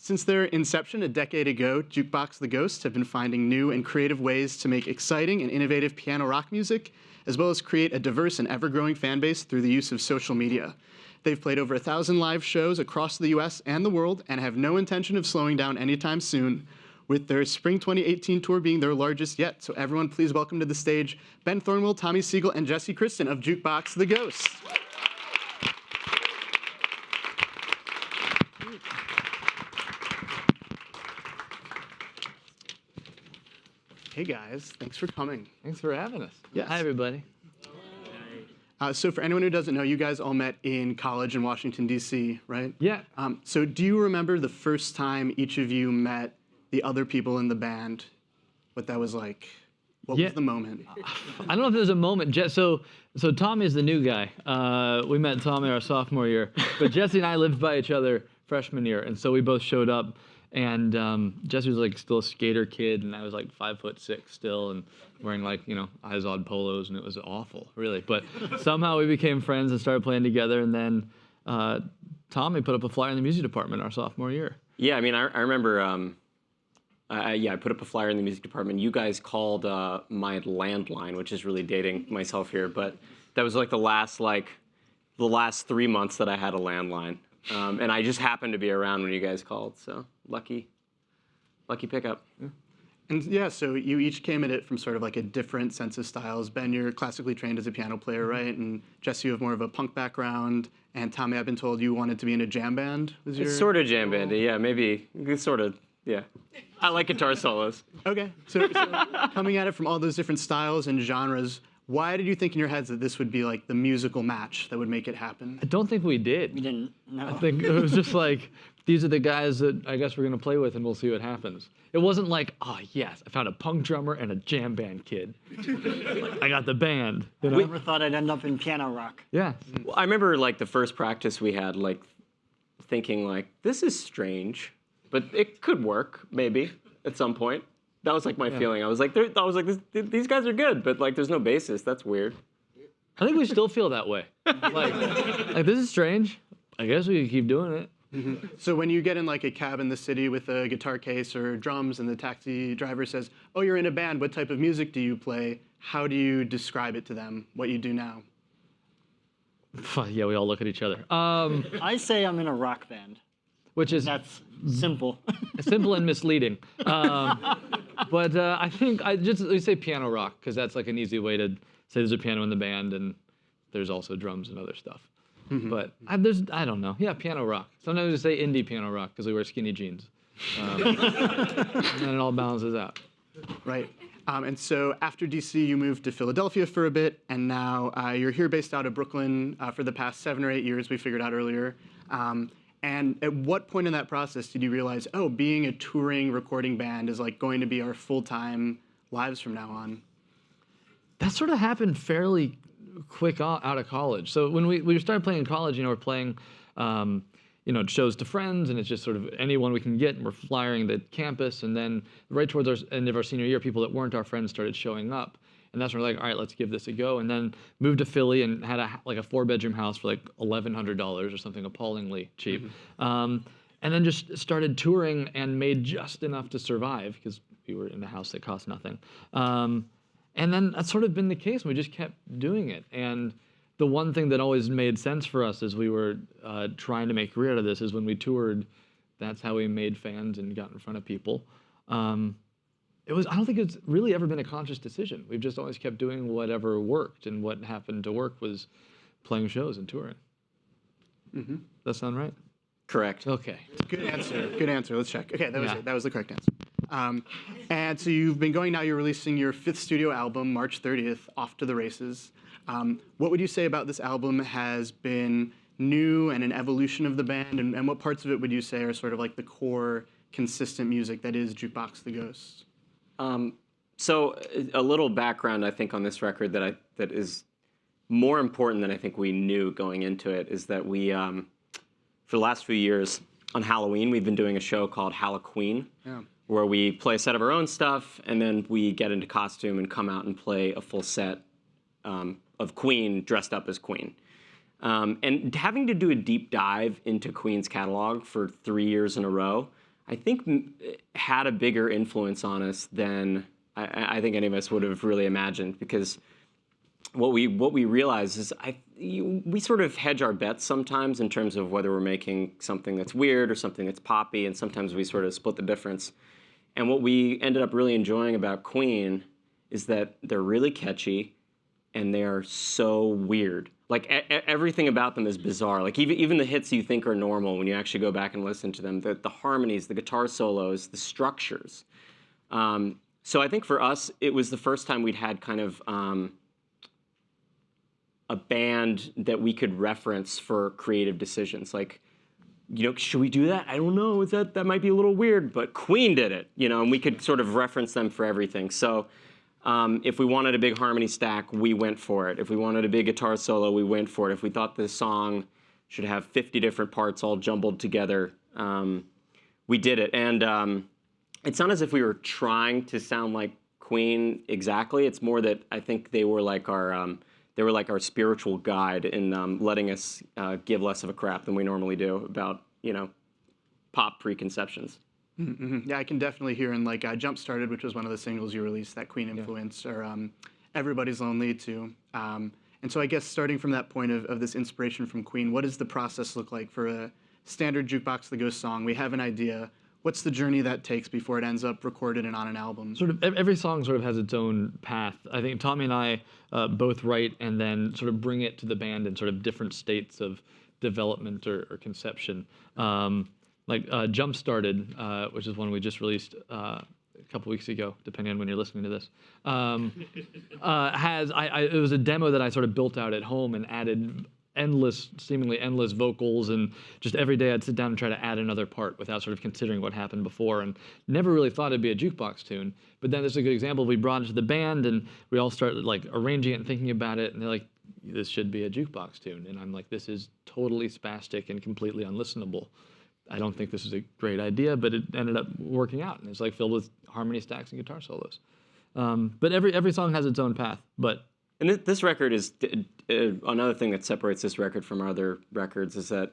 Since their inception a decade ago, Jukebox the Ghost have been finding new and creative ways to make exciting and innovative piano rock music, as well as create a diverse and ever-growing fan base through the use of social media. They've played over 1,000 live shows across the US and the world and have no intention of slowing down anytime soon, with their Spring 2018 tour being their largest yet. So everyone please welcome to the stage Ben Thornewill, Tommy Siegel, and Jesse Kristin of Jukebox the Ghost. Hey guys, thanks for coming. Thanks for having us. Yes. Hi, everybody. So for anyone who doesn't know, you guys all met in college in Washington, D.C., right? Yeah. So do you remember the first time each of you met the other people in the band? What that was like? What was the moment? I don't know if there's a moment. So Tommy is the new guy. We met Tommy our sophomore year, but Jesse and I lived by each other freshman year, and so we both showed up. And Jesse was like still a skater kid, and I was like 5'6" still, and wearing like Izod polos, and it was awful, really. But somehow we became friends and started playing together. And then Tommy put up a flyer in the music department our sophomore year. Yeah, I mean, I remember. I put up a flyer in the music department. You guys called my landline, which is really dating myself here, but that was like the last 3 months that I had a landline. And I just happened to be around when you guys called, so lucky pickup. Yeah. And yeah, so you each came at it from sort of like a different sense of styles. Ben, you're classically trained as a piano player, right? And Jesse, you have more of a punk background. And Tommy, I've been told you wanted to be in a jam band. It's sort of jam bandy, yeah, maybe. It's sort of, yeah. I like guitar solos. Okay, so coming at it from all those different styles and genres, why did you think in your heads that this would be like the musical match that would make it happen? I don't think we did. We didn't. No. I think it was just like, these are the guys that I guess we're gonna play with, and we'll see what happens. It wasn't like, oh yes, I found a punk drummer and a jam band kid. Like, I got the band. You know? We never thought I'd end up in piano rock. Yeah. Well, I remember like the first practice we had, like thinking like, this is strange, but it could work maybe at some point. That was like my feeling. I was like, these guys are good, but like, there's no bassist. That's weird. I think we still feel that way. Like this is strange. I guess we can keep doing it. Mm-hmm. So when you get in like a cab in the city with a guitar case or drums and the taxi driver says, oh, you're in a band, what type of music do you play? How do you describe it to them, what you do now? Yeah, we all look at each other. I say I'm in a rock band. Which is That's simple. simple and misleading. But I think we say piano rock, because that's like an easy way to say there's a piano in the band and there's also drums and other stuff. Mm-hmm. But I don't know. Yeah, piano rock. Sometimes we say indie piano rock because we wear skinny jeans. And then it all balances out. Right. And so after DC, you moved to Philadelphia for a bit, and now you're here based out of Brooklyn for the past 7 or 8 years, we figured out earlier. And at what point in that process did you realize, oh, being a touring recording band is like going to be our full-time lives from now on? That sort of happened fairly quick out of college. So when we started playing in college, we're playing shows to friends, and it's just sort of anyone we can get, and we're flyering the campus. And then right towards the end of our senior year, people that weren't our friends started showing up. And that's when we're like, all right, let's give this a go. And then moved to Philly and had a 4-bedroom house for like $1,100 or something appallingly cheap. Mm-hmm. And then just started touring and made just enough to survive because we were in a house that cost nothing. And then that's sort of been the case. We just kept doing it. And the one thing that always made sense for us as we were trying to make a career out of this is when we toured, that's how we made fans and got in front of people. I don't think it's really ever been a conscious decision. We've just always kept doing whatever worked, and what happened to work was playing shows and touring. Mm-hmm. Does that sound right? Correct. Okay. Good answer. Good answer. Let's check. Okay, that was it. That was the correct answer. And so you've been going now. You're releasing your 5th studio album, March 30th, Off to the Races. What would you say about this album has been new and an evolution of the band, and what parts of it would you say are sort of like the core, consistent music that is Jukebox the Ghost? So a little background, I think, on this record that is more important than I think we knew going into it is that we, for the last few years, on Halloween, we've been doing a show called Halloween, where we play a set of our own stuff, and then we get into costume and come out and play a full set of Queen dressed up as Queen. And having to do a deep dive into Queen's catalog for 3 years in a row, I think had a bigger influence on us than I think any of us would have really imagined, because what we realize is we sort of hedge our bets sometimes in terms of whether we're making something that's weird or something that's poppy, and sometimes we sort of split the difference. And what we ended up really enjoying about Queen is that they're really catchy and they are so weird. Like everything about them is bizarre. Like even the hits you think are normal, when you actually go back and listen to them, the harmonies, the guitar solos, the structures. So I think for us, it was the first time we'd had kind of a band that we could reference for creative decisions. Like, should we do that? I don't know. That might be a little weird, but Queen did it, and we could sort of reference them for everything. So if we wanted a big harmony stack, we went for it. If we wanted a big guitar solo, we went for it. If we thought this song should have 50 different parts all jumbled together, we did it. And it's not as if we were trying to sound like Queen exactly. It's more that I think they were like our spiritual guide in letting us give less of a crap than we normally do about pop preconceptions. Mm-hmm. Yeah, I can definitely hear in like Jump Started, which was one of the singles you released, that Queen influence, or Everybody's Lonely too. And so I guess starting from that point of this inspiration from Queen, what does the process look like for a standard Jukebox the Ghost song? We have an idea. What's the journey that takes before it ends up recorded and on an album? Sort of every song sort of has its own path. I think Tommy and I both write and then sort of bring it to the band in sort of different states of development or conception. Jump Started, which is one we just released a couple weeks ago, depending on when you're listening to this, it was a demo that I sort of built out at home and added seemingly endless vocals, and just every day I'd sit down and try to add another part without sort of considering what happened before, and never really thought it'd be a jukebox tune. But then this is a good example. We brought it to the band and we all started like arranging it and thinking about it, and they're like, this should be a jukebox tune. And I'm like, this is totally spastic and completely unlistenable. I don't think this is a great idea, but it ended up working out, and it's like filled with harmony stacks and guitar solos. But every song has its own path. And this record is another thing that separates this record from our other records is that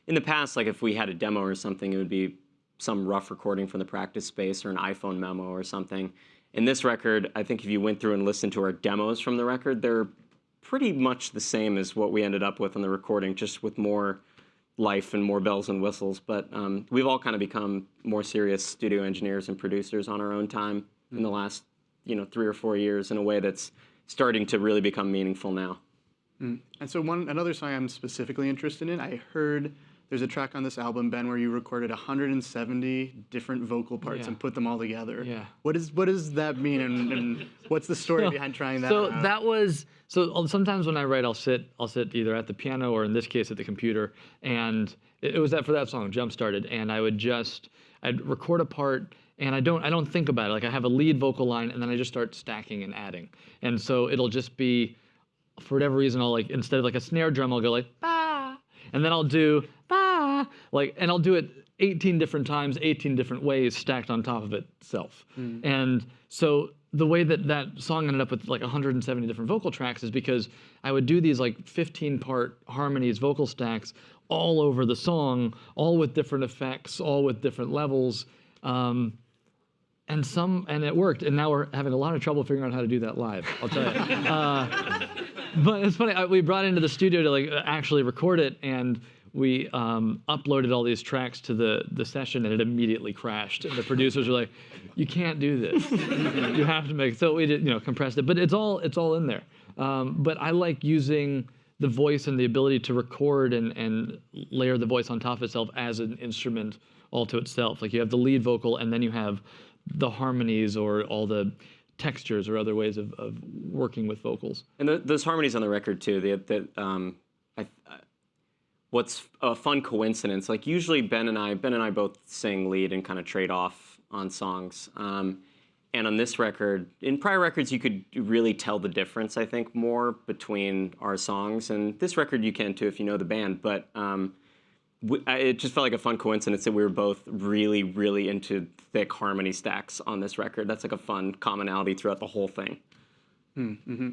in the past, like if we had a demo or something, it would be some rough recording from the practice space or an iPhone memo or something. In this record, I think if you went through and listened to our demos from the record, they're pretty much the same as what we ended up with on the recording, just with more life and more bells and whistles. But we've all kind of become more serious studio engineers and producers on our own time in the last 3 or 4 years in a way that's starting to really become meaningful now. And so another song I'm specifically interested in, I heard there's a track on this album, Ben, where you recorded 170 different vocal parts and put them all together. Yeah. What does that mean, and what's the story behind trying that So out? that was sometimes when I write, I'll sit either at the piano or in this case at the computer, and it was for that song, Jump Started, and I'd record a part. And I don't think about it. Like I have a lead vocal line, and then I just start stacking and adding. And so it'll just be, for whatever reason, I'll like, instead of like a snare drum, I'll go like ba, and then I'll do ba, and I'll do it 18 different times, 18 different ways stacked on top of itself. And so the way that song ended up with like 170 different vocal tracks is because I would do these like 15-part harmonies, vocal stacks all over the song, all with different effects, all with different levels. And it worked, and now we're having a lot of trouble figuring out how to do that live, I'll tell you. But it's funny, we brought it into the studio to like actually record it, and we uploaded all these tracks to the session, and it immediately crashed. And the producers were like, "You can't do this. You have to make." So we did, compressed it, but it's all in there. But I like using the voice and the ability to record and layer the voice on top of itself as an instrument all to itself. Like you have the lead vocal, and then you have the harmonies or all the textures or other ways of working with vocals. And those harmonies on the record too, what's a fun coincidence, like usually Ben and I both sing lead and kind of trade off on songs. And on this record, in prior records, you could really tell the difference, I think, more between our songs. And this record you can too if you know the band, but it just felt like a fun coincidence that we were both really, really into thick harmony stacks on this record. That's like a fun commonality throughout the whole thing.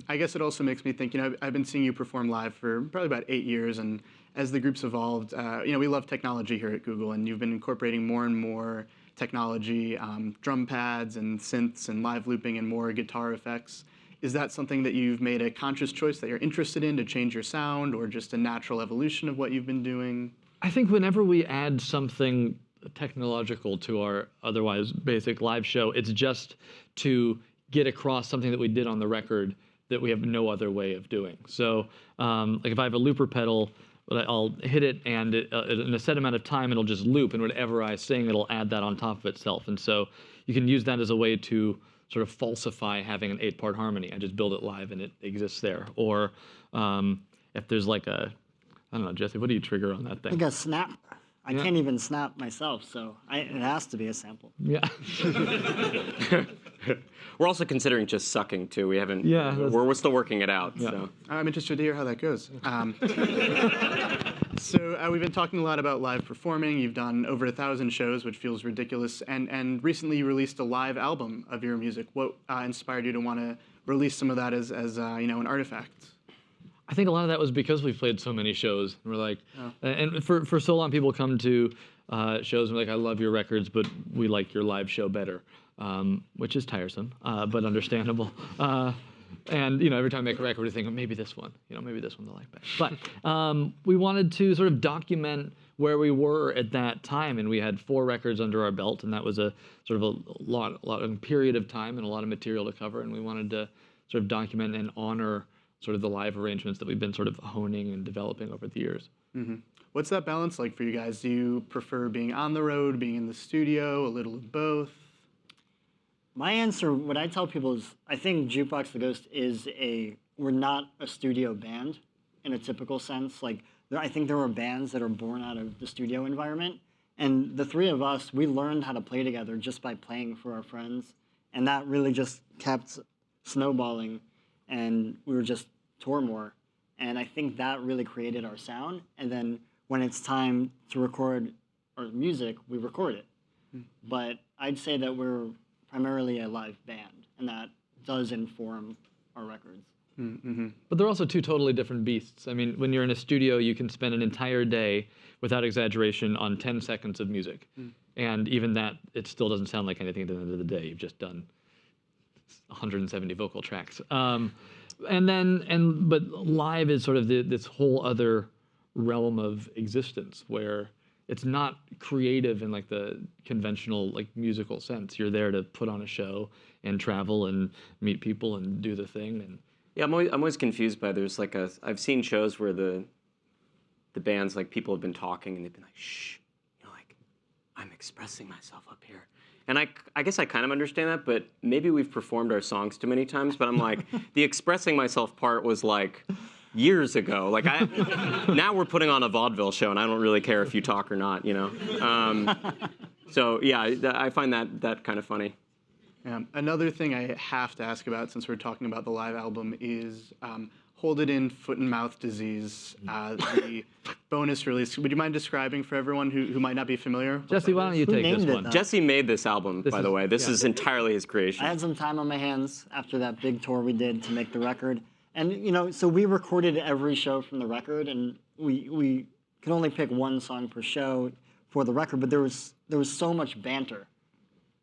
I guess it also makes me think, I've been seeing you perform live for probably about 8 years, and as the group's evolved, we love technology here at Google, and you've been incorporating more and more technology, drum pads and synths and live looping and more guitar effects. Is that something that you've made a conscious choice that you're interested in to change your sound, or just a natural evolution of what you've been doing? I think whenever we add something technological to our otherwise basic live show, it's just to get across something that we did on the record that we have no other way of doing. So like if I have a looper pedal, I'll hit it, and in a set amount of time, it'll just loop, and whatever I sing, it'll add that on top of itself. And so you can use that as a way to sort of falsify having an 8-part harmony. I just build it live, and it exists there. Or if there's like a, I don't know, Jesse, what do you trigger on that thing? Like a snap. I can't even snap myself, so it has to be a sample. Yeah. We're also considering just sucking too. We haven't. Yeah, we're still working it out. Yeah. So I'm interested to hear how that goes. So we've been talking a lot about live performing. You've done over 1,000 shows, which feels ridiculous. And recently you released a live album of your music. What inspired you to want to release some of that as an artifact? I think a lot of that was because we've played so many shows. And we're like, and for so long people come to shows and we're like, I love your records, but we like your live show better, which is tiresome, but understandable. And every time I make a record, we think, maybe this one, maybe this one they'll like better. But we wanted to sort of document where we were at that time, and we had 4 records under our belt, and that was a sort of a period of time and a lot of material to cover, and we wanted to sort of document and honor sort of the live arrangements that we've been sort of honing and developing over the years. Mm-hmm. What's that balance like for you guys? Do you prefer being on the road, being in the studio, a little of both? My answer, what I tell people is, I think Jukebox the Ghost we're not a studio band in a typical sense. Like, I think there are bands that are born out of the studio environment. And the 3 of us, we learned how to play together just by playing for our friends. And that really just kept snowballing. And we were just tour more. And I think that really created our sound. And then when it's time to record our music, we record it. But I'd say that we're primarily a live band, and that does inform our records. Mm-hmm. But they're also 2 totally different beasts. I mean, when you're in a studio, you can spend an entire day, without exaggeration, on 10 seconds of music. And even that, it still doesn't sound like anything at the end of the day. You've just done 170 vocal tracks. But live is sort of this whole other realm of existence where it's not creative in like the conventional like musical sense. You're there to put on a show and travel and meet people and do the thing. And yeah, I'm always confused by there's like I've seen shows where the bands, like, people have been talking and they've been like, shh, like, I'm expressing myself up here. And I guess I kind of understand that, but maybe we've performed our songs too many times. But I'm like, the expressing myself part was like years ago. Like now we're putting on a vaudeville show, and I don't really care if you talk or not. So yeah, I find that kind of funny. Another thing I have to ask about, since we're talking about the live album, is Hold It In, Foot and Mouth Disease, the bonus release. Would you mind describing for everyone who might not be familiar? Jesse, why don't you take this one? Jesse made this album, by the way. This is entirely his creation. I had some time on my hands after that big tour we did to make the record. And, so we recorded every show from the record, and we could only pick 1 song per show for the record, but there was so much banter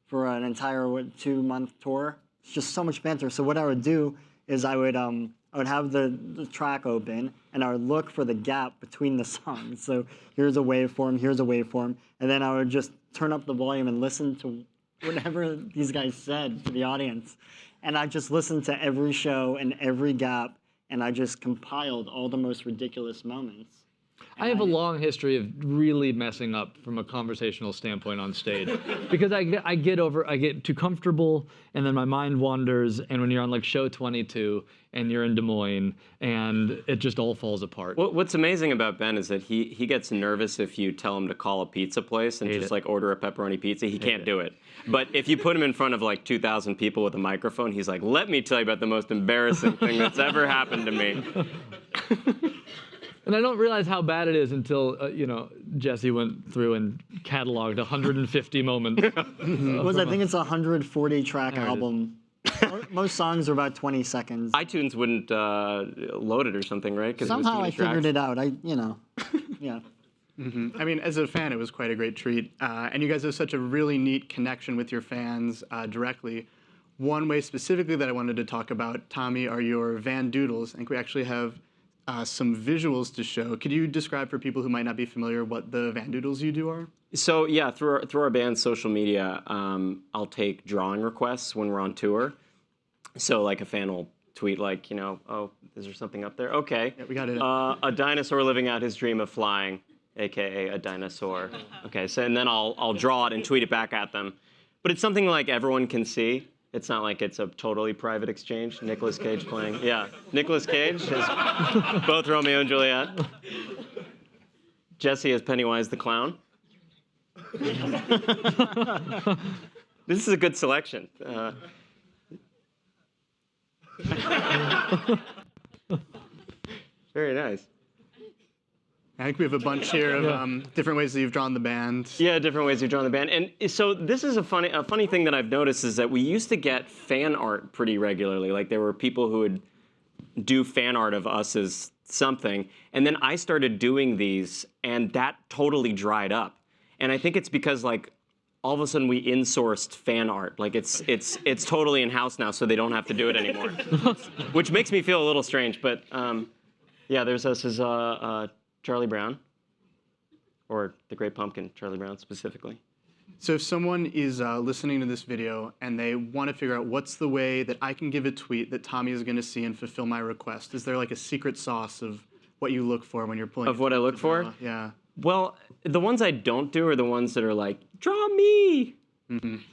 for an entire 2-month tour. It's just so much banter. So what I would do is I would have the track open, and I would look for the gap between the songs. So here's a waveform, and then I would just turn up the volume and listen to whatever these guys said to the audience. And I just listened to every show and every gap, and I just compiled all the most ridiculous moments. I have a long history of really messing up from a conversational standpoint on stage because I get too comfortable, and then my mind wanders, and when you're on like show 22 and you're in Des Moines, and it just all falls apart. What's amazing about Ben is that he gets nervous if you tell him to call a pizza place and just like order a pepperoni pizza. He can't do it. But if you put him in front of like 2,000 people with a microphone, he's like, let me tell you about the most embarrassing thing that's ever happened to me. And I don't realize how bad it is until, Jesse went through and cataloged 150 moments. I think it's a 140-track album. most songs are about 20 seconds. iTunes wouldn't load it or something, right? 'Cause it was too Somehow many I figured tracks. it out. Yeah. I mean, as a fan, it was quite a great treat. And you guys have such a really neat connection with your fans directly. One way specifically that I wanted to talk about, Tommy, are your Van Doodles. I think we actually have some visuals to show. Could you describe for people who might not be familiar what the Van Doodles you do are? So yeah, through our band's social media, I'll take drawing requests when we're on tour. So like a fan will tweet like, oh, is there something up there? Okay. Yeah, we got it. A dinosaur living out his dream of flying, aka a dinosaur. Okay, so and then I'll draw it and tweet it back at them. But it's something like everyone can see. It's not like it's a totally private exchange. Nicolas Cage playing. Yeah, Nicolas Cage is both Romeo and Juliet. Jesse as Pennywise the clown. This is a good selection. Very nice. I think we have a bunch here of different ways that you've drawn the band. Yeah, different ways you've drawn the band. And so this is a funny thing that I've noticed is that we used to get fan art pretty regularly. Like there were people who would do fan art of us as something. And then I started doing these and that totally dried up. And I think it's because like all of a sudden we insourced fan art. Like it's totally in-house now, so they don't have to do it anymore. Which makes me feel a little strange, but yeah, there's us as Charlie Brown, or the Great Pumpkin, Charlie Brown specifically. So if someone is listening to this video and they want to figure out what's the way that I can give a tweet that Tommy is going to see and fulfill my request, is there like a secret sauce of what you look for when you're pulling? Of what I look for? Yeah. Well, the ones I don't do are the ones that are like, draw me.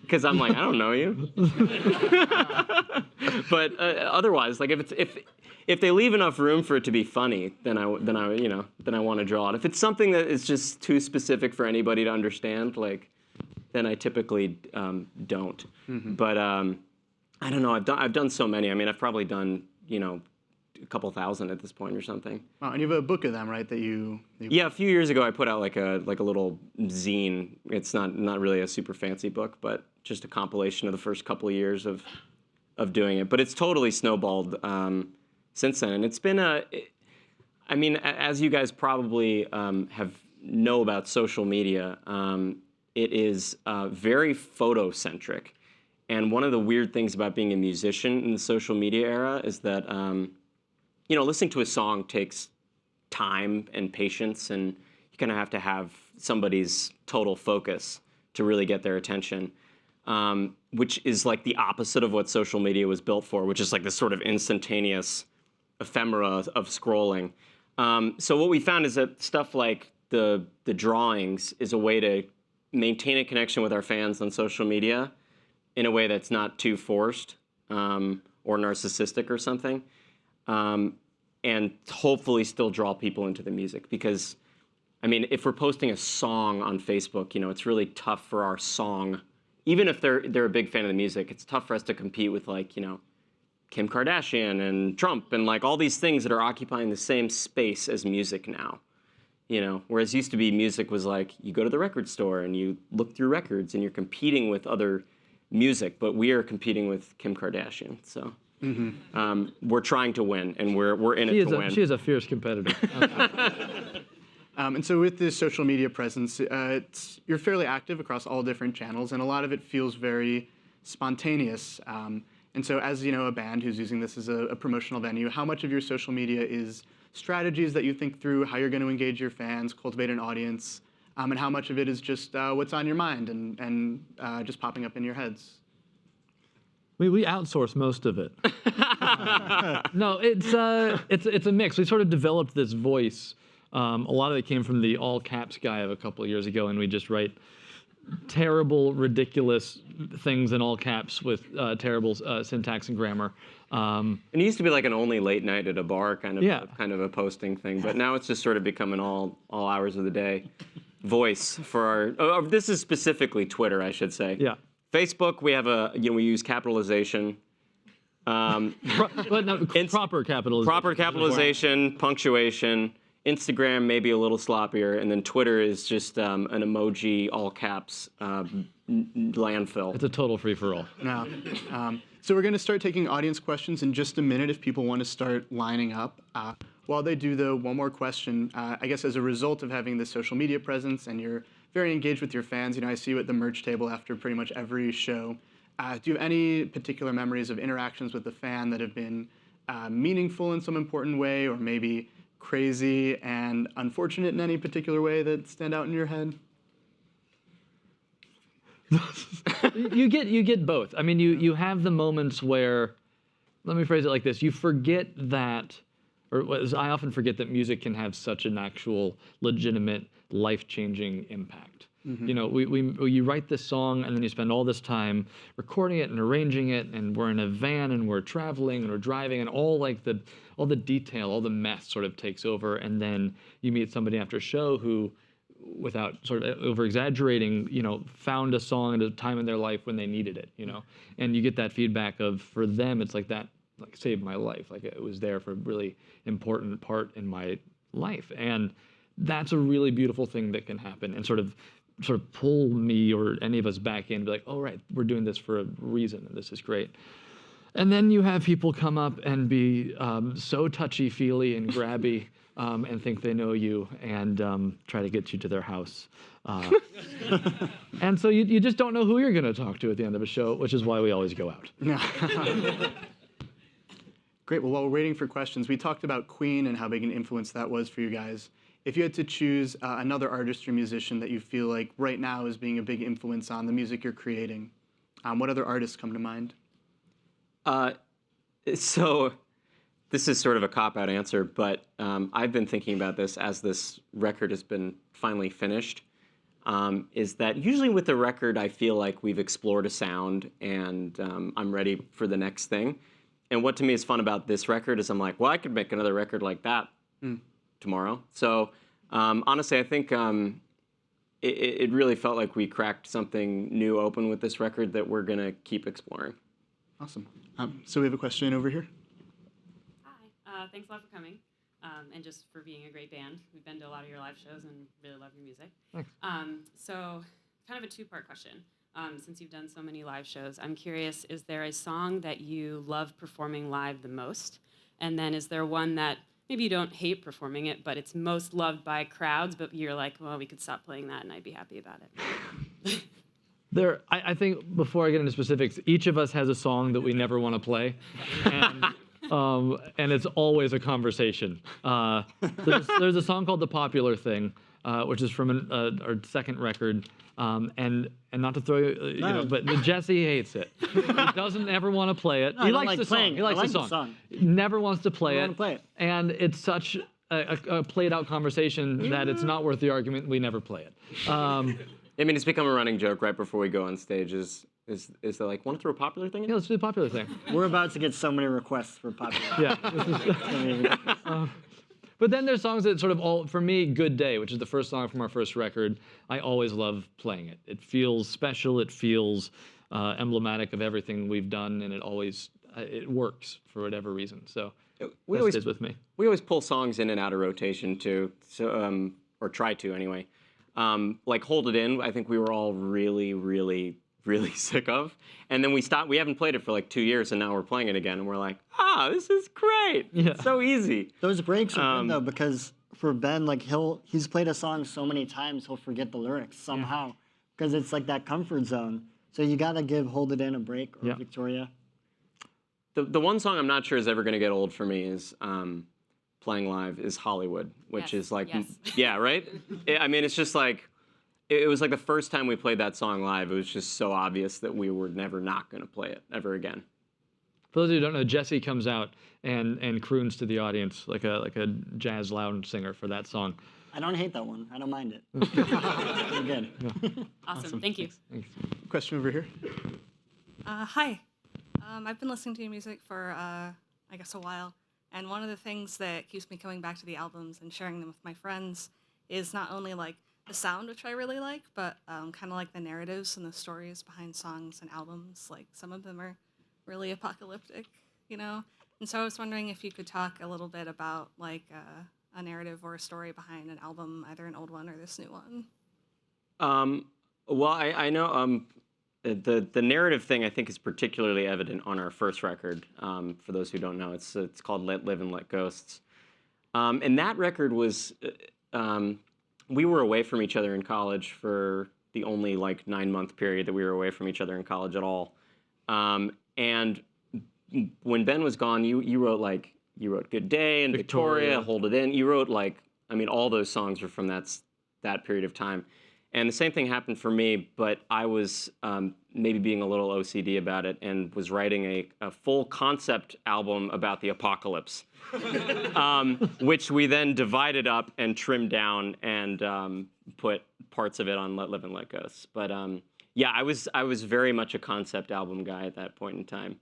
Because I'm like, I don't know you. But otherwise, like if they leave enough room for it to be funny, then I want to draw it. If it's something that is just too specific for anybody to understand, like, then I typically don't. But I don't know. I've done so many. I mean, I've probably done a couple thousand at this point or something. Wow, and you have a book of them, right? That you Yeah, a few years ago I put out like a little zine. It's not really a super fancy book, but just a compilation of the first couple of years of doing it. But it's totally snowballed since then, and it's been I mean, as you guys probably know about social media, it is very photo-centric. And one of the weird things about being a musician in the social media era is that listening to a song takes time and patience, and you kind of have to have somebody's total focus to really get their attention, which is like the opposite of what social media was built for, which is like this sort of instantaneous ephemera of scrolling. So what we found is that stuff like the drawings is a way to maintain a connection with our fans on social media in a way that's not too forced or narcissistic or something. And hopefully still draw people into the music. Because, I mean, if we're posting a song on Facebook, it's really tough for our song. Even if they're a big fan of the music, it's tough for us to compete with, like, Kim Kardashian and Trump and, like, all these things that are occupying the same space as music now. Whereas used to be music was like, you go to the record store and you look through records and you're competing with other music. But we are competing with Kim Kardashian, so... we're trying to win, and we're in it to win. She is a fierce competitor. And so with this social media presence, you're fairly active across all different channels, and a lot of it feels very spontaneous. And so as a band who's using this as a promotional venue, how much of your social media is strategies that you think through, how you're going to engage your fans, cultivate an audience, and how much of it is just what's on your mind and just popping up in your heads? We outsource most of it. No, it's a mix. We sort of developed this voice. A lot of it came from the all caps guy of a couple of years ago, and we just write terrible, ridiculous things in all caps with terrible syntax and grammar. And it used to be like an only late night at a bar kind of a posting thing, but now it's just sort of becoming all hours of the day voice for our. this is specifically Twitter, I should say. Yeah. Facebook, we have we use capitalization. But no, proper capitalization. Proper capitalization, punctuation. Instagram maybe a little sloppier, and then Twitter is just an emoji, all caps, landfill. It's a total free-for-all. No. So we're going to start taking audience questions in just a minute if people want to start lining up. While they do, though, one more question. I guess as a result of having this social media presence and you're very engaged with your fans, I see you at the merch table after pretty much every show. Do you have any particular memories of interactions with the fan that have been meaningful in some important way, or maybe crazy and unfortunate in any particular way that stand out in your head? You get both. I mean, you have the moments where, let me phrase it like this: you forget that, or as I often forget that music can have such an actual, legitimate, life-changing impact. Mm-hmm. You write this song and then you spend all this time recording it and arranging it, and we're in a van and we're traveling and we're driving, and all the detail, all the mess sort of takes over, and then you meet somebody after a show who, without sort of over-exaggerating, found a song at a time in their life when they needed it, and you get that feedback of, for them, it's like that, like, saved my life. Like, it was there for a really important part in my life, and that's a really beautiful thing that can happen and sort of pull me or any of us back in and be like, oh, right, we're doing this for a reason, and this is great. And then you have people come up and be so touchy-feely and grabby and think they know you and try to get you to their house. And so you just don't know who you're going to talk to at the end of a show, which is why we always go out. Great. Well, while we're waiting for questions, we talked about Queen and how big an influence that was for you guys. If you had to choose another artist or musician that you feel like right now is being a big influence on the music you're creating, what other artists come to mind? So this is sort of a cop-out answer, but I've been thinking about this as this record has been finally finished, is that usually with a record, I feel like we've explored a sound and I'm ready for the next thing. And what to me is fun about this record is I'm like, well, I could make another record like that tomorrow. So honestly, I think it really felt like we cracked something new open with this record that we're going to keep exploring. Awesome. So we have a question over here. Hi. Thanks a lot for coming and just for being a great band. We've been to a lot of your live shows and really love your music. Thanks. So kind of a two-part question. Since you've done so many live shows, I'm curious, is there a song that you love performing live the most? And then is there one that maybe you don't hate performing it, but it's most loved by crowds, but you're like, well, we could stop playing that and I'd be happy about it? I think before I get into specifics, each of us has a song that we never want to play, and it's always a conversation. There's a song called "The Popular Thing," which is from our second record, and not to throw you, but Jesse hates it. He doesn't ever want to play it. No, He likes the song. He likes I like the song. Never wants to play it. And it's such a played out conversation that it's not worth the argument. We never play it. I mean, it's become a running joke right before we go on stage. Is they like, want to throw a popular thing in? Yeah, let's do the popular thing. We're about to get so many requests for popular. Yeah. But then there's songs that sort of all, for me, Good Day, which is the first song from our first record, I always love playing it. It feels special, it feels emblematic of everything we've done, and it works for whatever reason. So that stays with me. We always pull songs in and out of rotation too, so or try to anyway. Like Hold It In, I think we were all really, really, really sick of. And then we stopped. We haven't played it for like 2 years, and now we're playing it again, and we're like, this is great. Yeah. It's so easy. Those breaks are good, though, because for Ben, like he's played a song so many times, he'll forget the lyrics somehow, because it's like that comfort zone. So you got to give Hold It In a break, or Victoria. The one song I'm not sure is ever going to get old for me is playing live is Hollywood, which is like, yeah, right? I mean, it's just like, it was like the first time we played that song live, it was just so obvious that we were never not going to play it ever again. For those of you who don't know, Jesse comes out and croons to the audience like a jazz lounge singer for that song. I don't hate that one. I don't mind it. You're good. Yeah. Awesome. Thank you. Thanks. Question over here. Hi. I've been listening to your music for, I guess, a while. And one of the things that keeps me coming back to the albums and sharing them with my friends is not only like the sound, which I really like, but kind of like the narratives and the stories behind songs and albums. Like some of them are really apocalyptic, And so I was wondering if you could talk a little bit about like a narrative or a story behind an album, either an old one or this new one. Well, I know the narrative thing I think is particularly evident on our first record. For those who don't know, it's called Let Live and Let Ghosts. And that record was, we were away from each other in college for the only like 9-month period that we were away from each other in college at all. And when Ben was gone, you wrote Good Day and Victoria, Hold It In. You wrote all those songs were from that period of time. And the same thing happened for me, but I was maybe being a little OCD about it and was writing a full concept album about the apocalypse, which we then divided up and trimmed down and put parts of it on Let Live and Let Ghost. But yeah, I was very much a concept album guy at that point in time.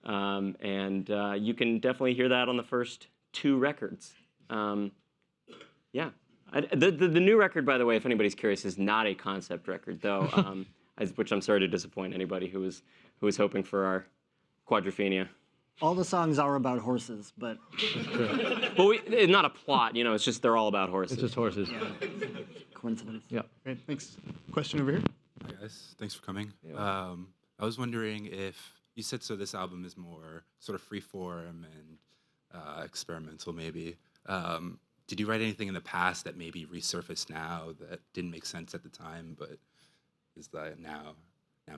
And you can definitely hear that on the first 2 records. Yeah. The new record, by the way, if anybody's curious, is not a concept record, though, which I'm sorry to disappoint anybody who was hoping for our Quadrophenia. All the songs are about horses, but But it's not a plot, it's just they're all about horses. It's just horses. coincidence. Yeah. Great, thanks. Question over here. Hi guys, thanks for coming. I was wondering if you said so this album is more sort of freeform and experimental maybe. Did you write anything in the past that maybe resurfaced now that didn't make sense at the time, but is that now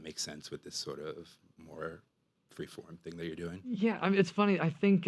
makes sense with this sort of more freeform thing that you're doing? Yeah, I mean, it's funny. I think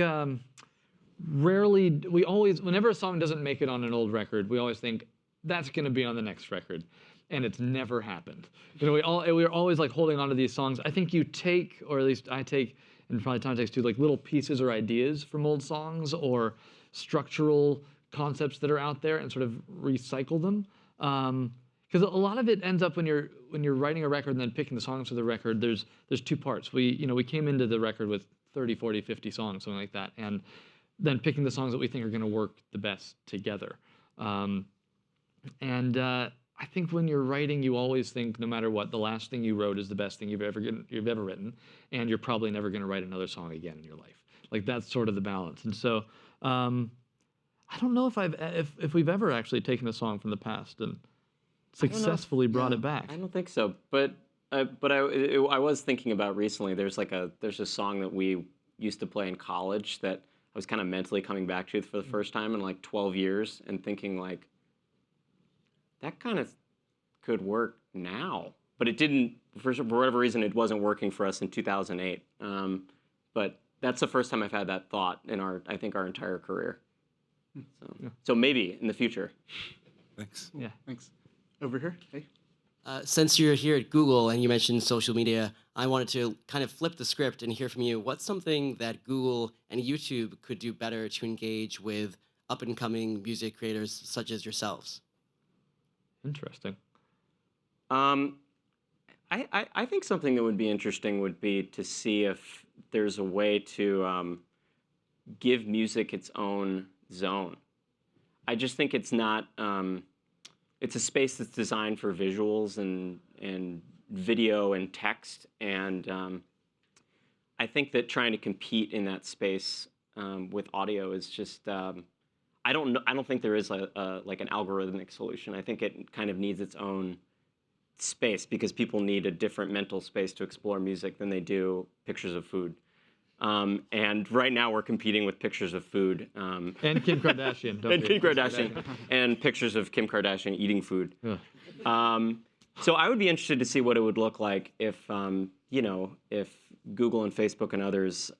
rarely, whenever a song doesn't make it on an old record, we always think that's going to be on the next record, and it's never happened. We're always like holding on to these songs. I think you take, or at least I take, and probably Tom takes too, like little pieces or ideas from old songs or structural concepts that are out there and sort of recycle them. Because a lot of it ends up when you're writing a record and then picking the songs for the record, there's 2 parts. We came into the record with 30, 40, 50 songs, something like that, and then picking the songs that we think are going to work the best together. I think when you're writing, you always think, no matter what, the last thing you wrote is the best thing you've ever written, and you're probably never going to write another song again in your life. Like that's sort of the balance. And so I don't know if we've ever actually taken a song from the past and successfully brought it back. I don't think so, but I was thinking about recently. There's a song that we used to play in college that I was kind of mentally coming back to for the first time in like 12 years and thinking like, that kind of could work now, but it didn't. For whatever reason, it wasn't working for us in 2008. But that's the first time I've had that thought in our entire career. So maybe in the future. Thanks. Yeah. Thanks. Over here. Hey. Since you're here at Google and you mentioned social media, I wanted to kind of flip the script and hear from you. What's something that Google and YouTube could do better to engage with up-and-coming music creators such as yourselves? Interesting. I think something that would be interesting would be to see if there's a way to give music its own zone. I just think it's not. It's a space that's designed for visuals and video and text, and I think that trying to compete in that space with audio is just. I don't think there is like an algorithmic solution. I think it kind of needs its own space because people need a different mental space to explore music than they do pictures of food. And right now we're competing with pictures of food. And Kim Kardashian. Kim Kardashian. And pictures of Kim Kardashian eating food. Yeah. So I would be interested to see what it would look like if Google and Facebook and others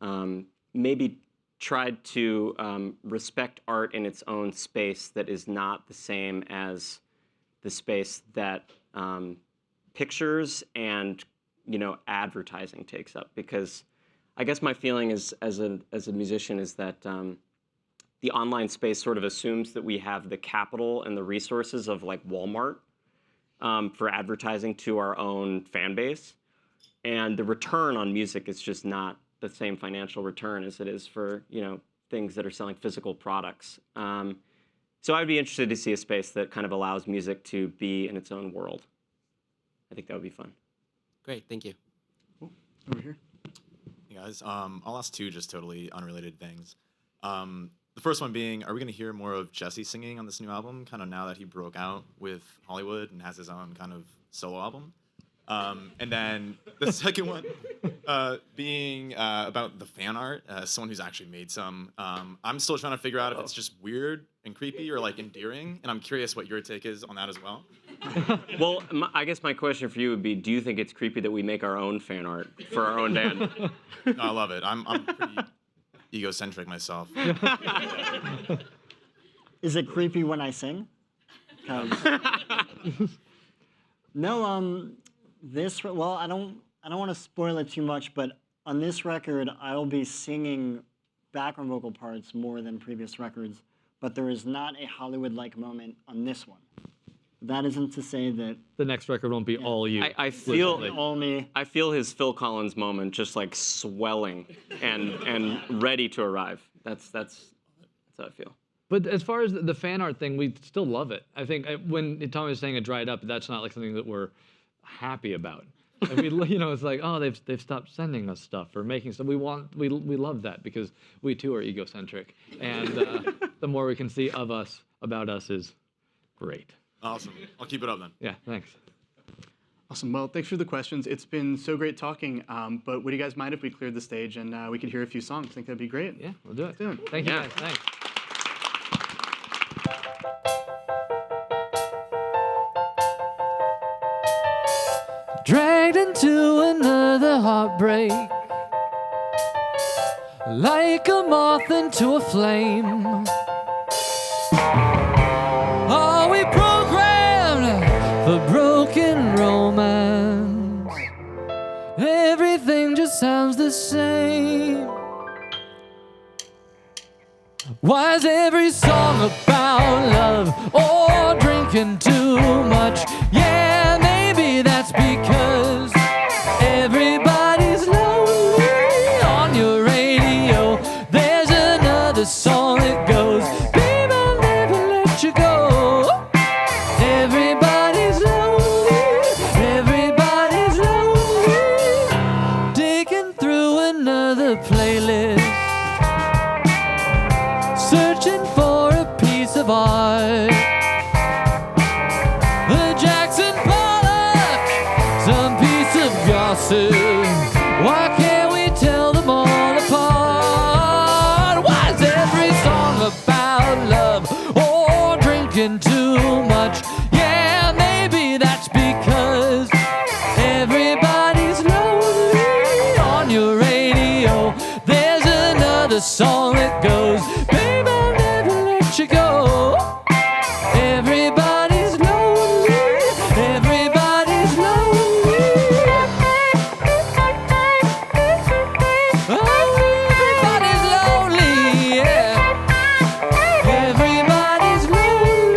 maybe tried to respect art in its own space that is not the same as the space that pictures and advertising takes up. Because I guess my feeling is as a musician is that the online space sort of assumes that we have the capital and the resources of like Walmart for advertising to our own fan base, and the return on music is just not the same financial return as it is for things that are selling physical products. So I'd be interested to see a space that kind of allows music to be in its own world. I think that would be fun. Great, thank you. Cool. Over here. Hey guys, I'll ask 2 just totally unrelated things. The first one being, are we going to hear more of Jesse singing on this new album, kind of now that he broke out with Hollywood and has his own kind of solo album? And then the second one being about the fan art, someone who's actually made some. I'm still trying to figure out if it's just weird and creepy or like endearing, and I'm curious what your take is on that as well. Well, I guess my question for you would be, do you think it's creepy that we make our own fan art for our own band? No, I love it. I'm pretty egocentric myself. Is it creepy when I sing? 'Cause no, well, I don't want to spoil it too much, but on this record, I'll be singing background vocal parts more than previous records, but there is not a Hollywood-like moment on this one. That isn't to say that The next record won't be all you. I feel all me. I feel his Phil Collins moment just like swelling and ready to arrive. That's how I feel. But as far as the fan art thing, we still love it. I think when Tommy was saying it dried up, that's not like something that we're happy about. I mean, it's like, oh, they've stopped sending us stuff or making stuff. We love that because we too are egocentric, and the more we can see of us about us is great. Awesome. I'll keep it up then. Yeah, thanks. Awesome. Well, thanks for the questions. It's been so great talking. But would you guys mind if we cleared the stage and we could hear a few songs? I think that'd be great. Yeah, we'll do it. Let's do it. Thank you guys. Thanks. Dragged into another heartbreak, like a moth into a flame. Are we programmed for broken romance? Everything just sounds the same. Why is every song about love or drinking too much? Yeah, maybe that's because everybody's lonely on your radio. There's another song that goes, babe, I'll never let you go. Everybody's lonely, everybody's lonely. Digging through another playlist, searching for a piece of art. A Jackson Pollock, some piece of gossip. Why can't we tell them all apart? Why is every song about love or drinking too much? Yeah, maybe that's because everybody's lonely on your radio. There's another song that goes, babe, I'll never let you go. Everybody's lonely, everybody's lonely. Oh, everybody's lonely, yeah. Everybody's lonely.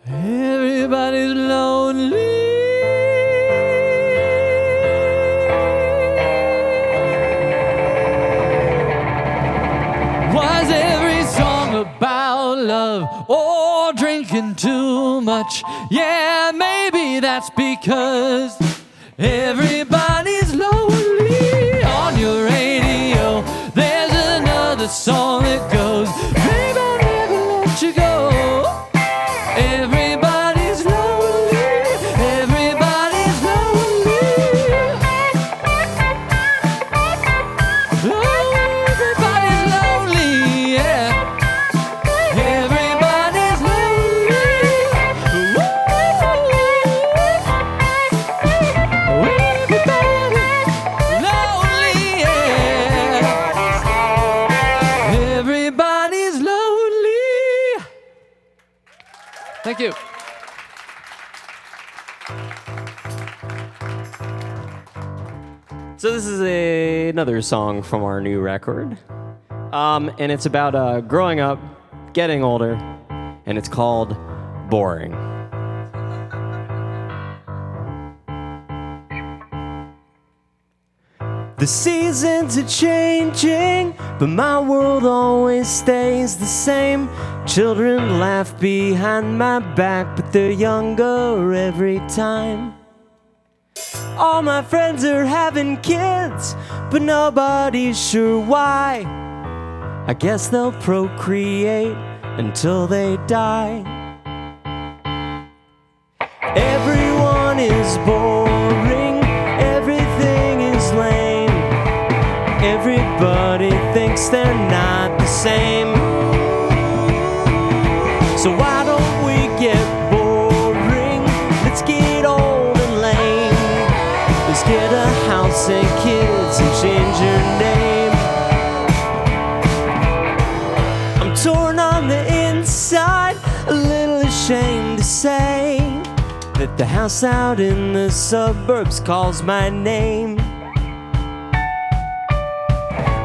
Everybody's lonely. Why's every song about love or drinking too much? Yeah, maybe that's because everybody's lonely on your radio. There's another song that goes, babe, I'll never let you go. Everybody's lonely, everybody's lonely. Oh, everybody's lonely, yeah. Everybody's lonely. Woo. Everybody's lonely, yeah. Everybody's lonely. Thank you. So this is another song from our new record, and it's about growing up, getting older, and it's called Boring. The seasons are changing, but my world always stays the same. Children laugh behind my back, but they're younger every time. All my friends are having kids, but nobody's sure why. I guess they'll procreate until they die. Everyone is boring, everything is lame. Everybody thinks they're not the same. So why don't we get boring? Let's get old and lame. Let's get a house and kids and change your name. I'm torn on the inside, a little ashamed to say that the house out in the suburbs calls my name.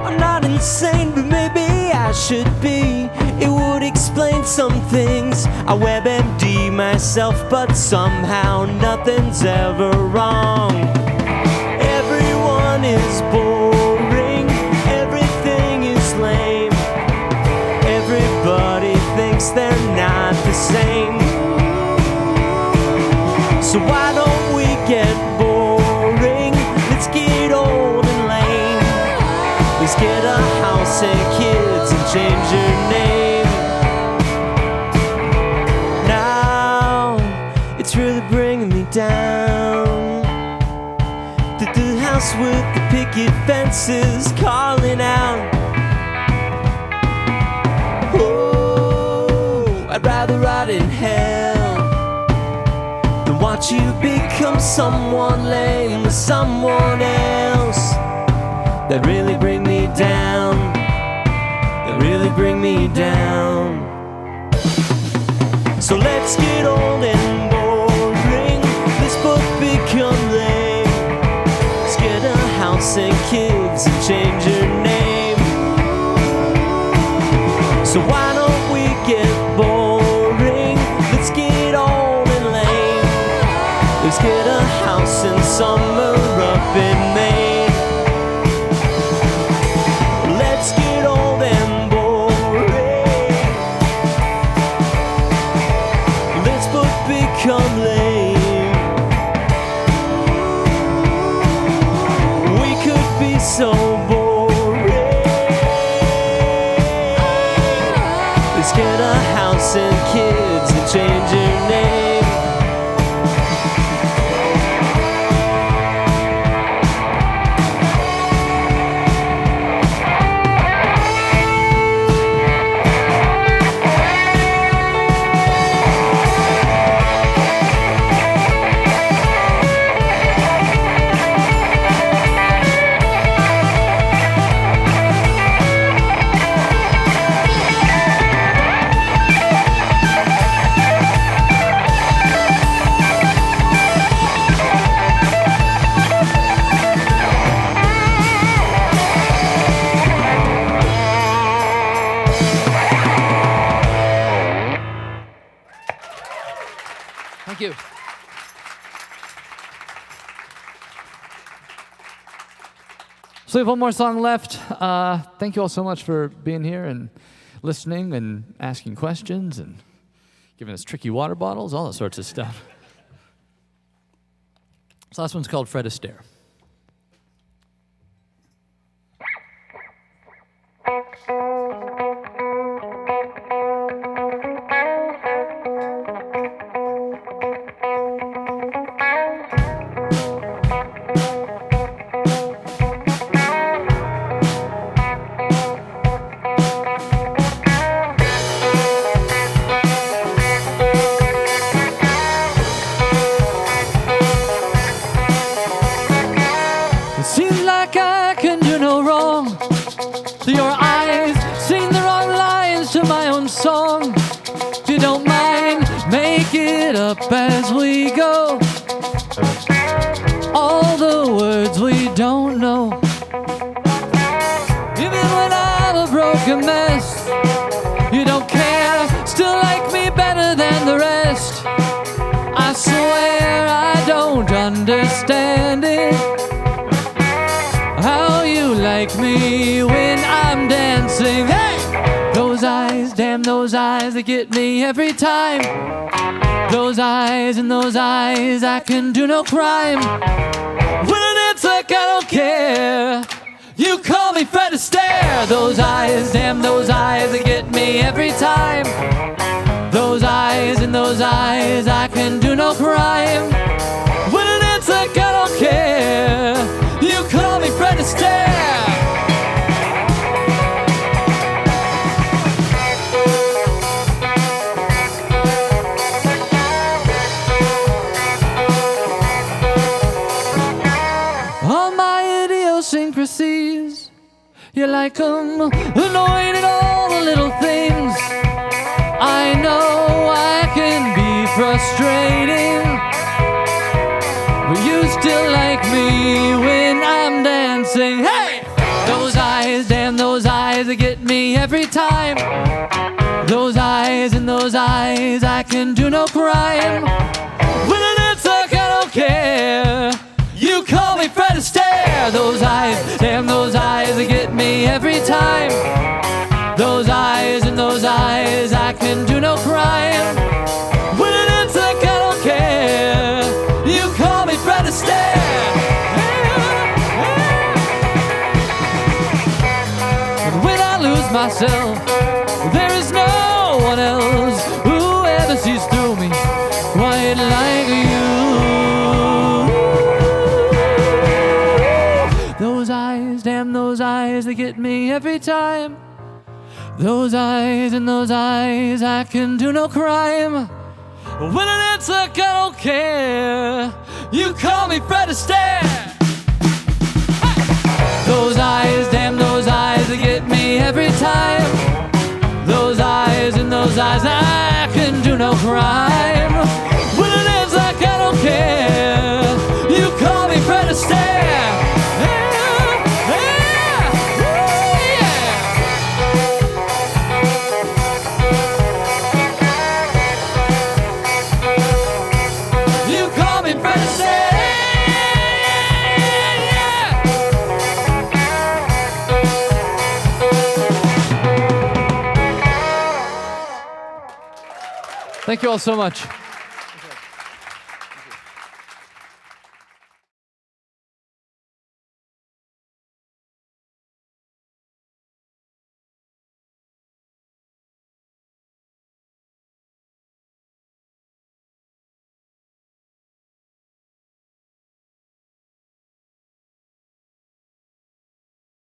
I'm not insane, but maybe I should be. It would explain some things. I WebMD myself, but somehow nothing's ever wrong. Everyone is boring, everything is lame. Everybody thinks they're not the same. So why don't we get boring? Let's get old and lame. Let's get a house and kids and change your name. Now it's really bringing me down that the house with the picket fences calling out. Oh, I'd rather rot in hell than watch you become someone lame with someone else. That really bring me down. That really bring me down. So let's get old and boring. Let's both become lame. Let's get a house and kids and change your name. So why don't we get boring? Let's get old and lame. Let's get a house in summer up in Maine. Let's get old and boring. Let's both become lame. We could be so boring. Let's get a house and kids and change your name. Thank you. So we have one more song left. Thank you all so much for being here and listening and asking questions and giving us tricky water bottles, all that sorts of stuff. This last one's called Fred Astaire. Seems like I can do no wrong to your eyes, sing the wrong lines to my own song. If you don't mind, make it up as we go. All the words we don't know. Even when I'm a broken mess, you don't care, still like me better than the rest. I swear I don't understand it, how you like me when I'm dancing. Hey! Those eyes, damn those those eyes that get me every time. Those eyes, in those eyes, I can do no crime. When it's like I don't care, you call me Fred Astaire. Those eyes, damn those eyes that get me every time. Those eyes, in those eyes, I can do no crime. When it's like I don't care, you call me Fred Astaire. All my idiosyncrasies, you like 'em annoyed at all the little things. I know I can be frustrating, but you still like me when I'm dancing. Hey! Those eyes, damn those eyes that get me every time. Those eyes, in those eyes, I can do no crime. When it's like I don't care, you call me Fred Astaire. Those eyes, damn those eyes that get me every time. Those eyes, in those eyes, I can do no crime. When it's like I don't care, you call me Fred Astaire. And when I lose myself, there is no one else who ever sees through me quite like you. Those eyes, damn those eyes, they get me every time. Those eyes, in those eyes, I can do no crime. When it's like I don't care, you call me Fred Astaire. Hey! Those eyes, damn those eyes, they get me every time. Those eyes, in those eyes, I can do no crime. When it's like I don't care, you call me Fred Astaire. Thank you all so much.